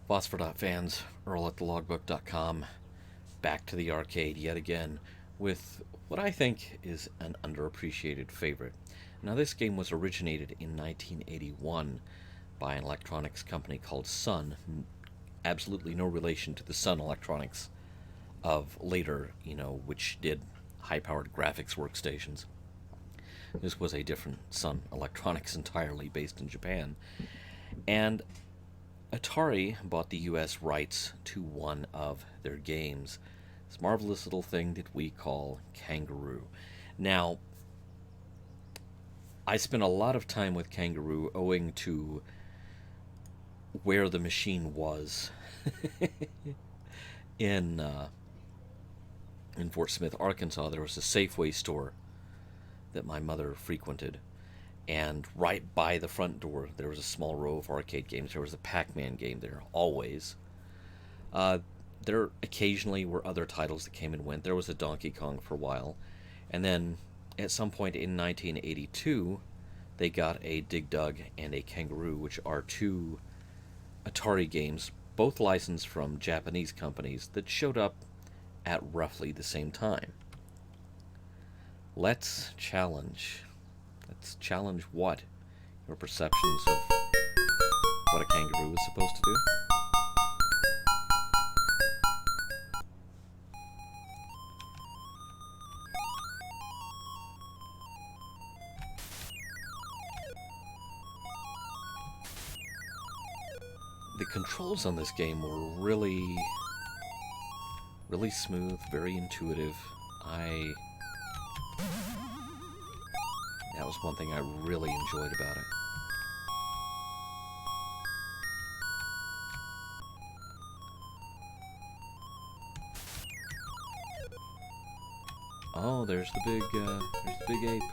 Phosphor Dot fans, Earl at thelogbook.com, back to the arcade yet again with what I think is an underappreciated favorite. Now, this game was originated in 1981 by an electronics company called Sun. Absolutely no relation to the Sun Electronics of later, which did high-powered graphics workstations. This was a different Sun Electronics entirely based in Japan. And Atari bought the US rights to one of their games, this marvelous little thing that we call Kangaroo. Now, I spent a lot of time with Kangaroo owing to where the machine was in Fort Smith, Arkansas. There was a Safeway store that my mother frequented, and right by the front door there was a small row of arcade games. There was a Pac-Man game there, always. There occasionally were other titles that came and went. There was a Donkey Kong for a while, and then at some point in 1982 they got a Dig Dug and a Kangaroo, which are two Atari games, both licensed from Japanese companies, that showed up at roughly the same time. Let's challenge what? Your perceptions of what a kangaroo is supposed to do? The controls on this game were really smooth, very intuitive. That was one thing I really enjoyed about it. Oh, there's the big ape.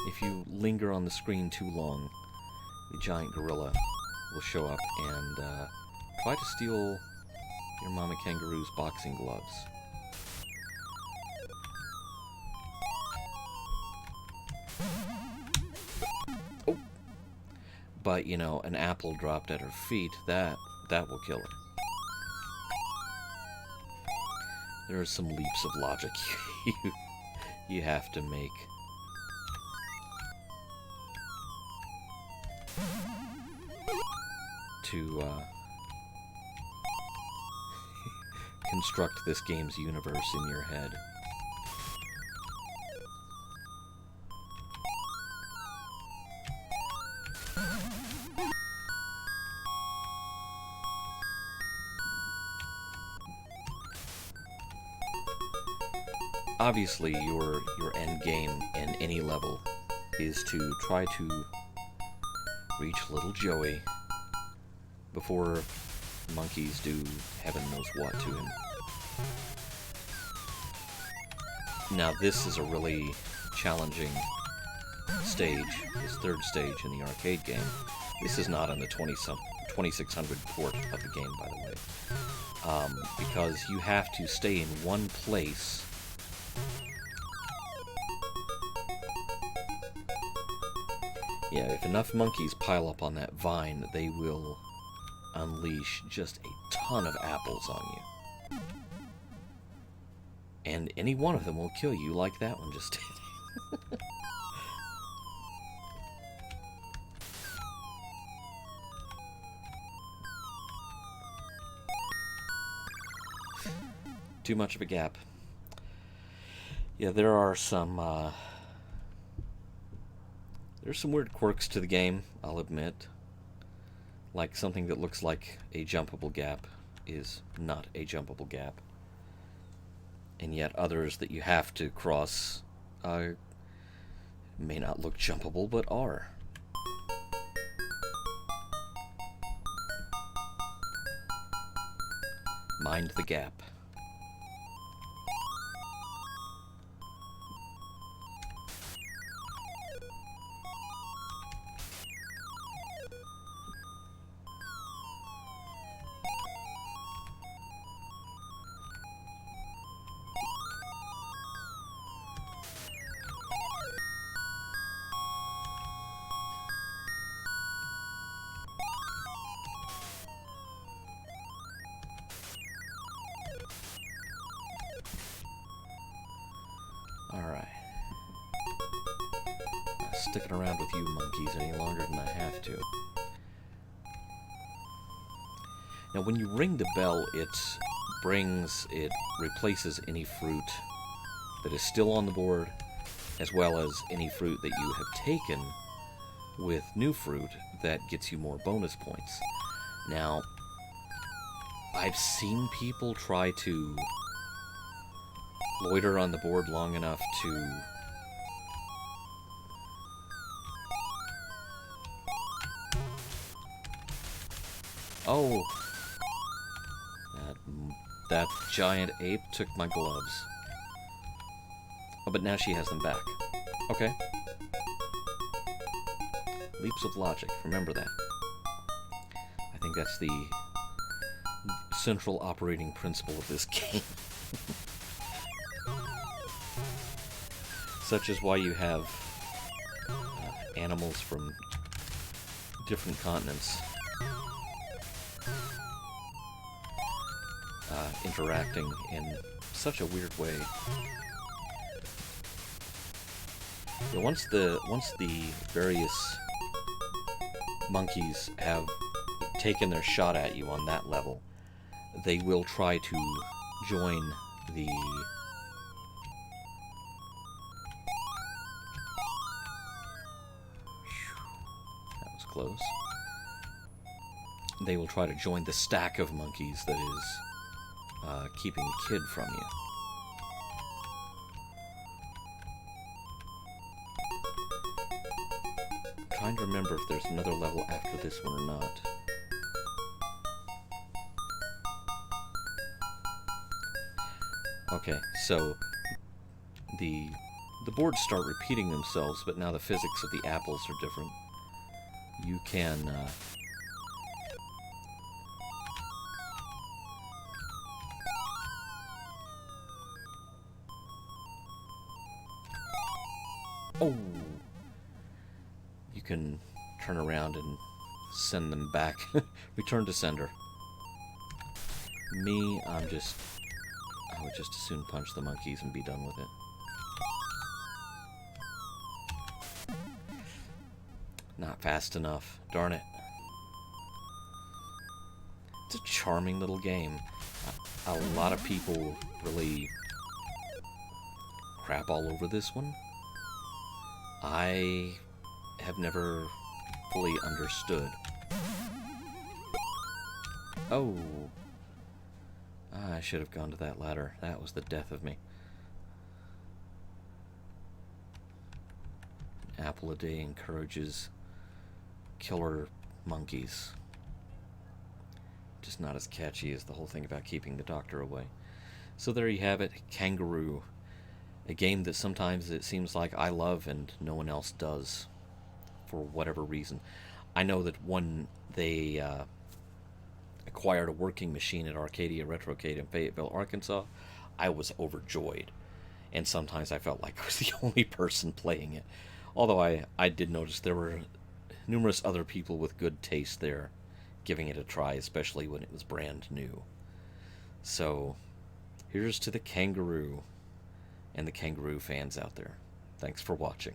If you linger on the screen too long, the giant gorilla will show up and try to steal your mama kangaroo's boxing gloves. Oh! But, an apple dropped at her feet, that will kill her. There are some leaps of logic you have to make. To construct this game's universe in your head. Obviously, your end game in any level is to try to reach little Joey before monkeys do heaven knows what to him. Now, this is a really challenging stage, this third stage in the arcade game. This is not on the 2600 port of the game, by the way, because you have to stay in one place Yeah, if enough monkeys pile up on that vine, they will unleash just a ton of apples on you. And any one of them will kill you like that one just did. Too much of a gap. Yeah, there are some there's some weird quirks to the game, I'll admit. Like something that looks like a jumpable gap is not a jumpable gap. And yet others that you have to cross may not look jumpable, but are. Mind the gap. sticking around with you monkeys any longer than I have to. Now, when you ring the bell, it replaces any fruit that is still on the board, as well as any fruit that you have taken with new fruit that gets you more bonus points. Now, I've seen people try to loiter on the board long enough to oh, that giant ape took my gloves. Oh, but now she has them back. Okay. Leaps of logic, remember that. I think that's the central operating principle of this game. Such is why you have animals from different continents interacting in such a weird way. Yeah, once the various monkeys have taken their shot at you on that level, they will try to join the that was close. They will try to join the stack of monkeys that is keeping the kid from you. I'm trying to remember if there's another level after this one or not. Okay, so the boards start repeating themselves, but now the physics of the apples are different. You can oh! You can turn around and send them back. Return to sender. Me, I would just as soon punch the monkeys and be done with it. Not fast enough. Darn it. It's a charming little game. A lot of people really crap all over this one. I have never fully understood. Oh. I should have gone to that ladder. That was the death of me. An apple a day encourages killer monkeys. Just not as catchy as the whole thing about keeping the doctor away. So there you have it, Kangaroo. A game that sometimes it seems like I love and no one else does, for whatever reason. I know that when they acquired a working machine at Arcadia Retrocade in Fayetteville, Arkansas, I was overjoyed. And sometimes I felt like I was the only person playing it. Although I did notice there were numerous other people with good taste there giving it a try, especially when it was brand new. So, here's to the Kangaroo and the Kangaroo fans out there. Thanks for watching.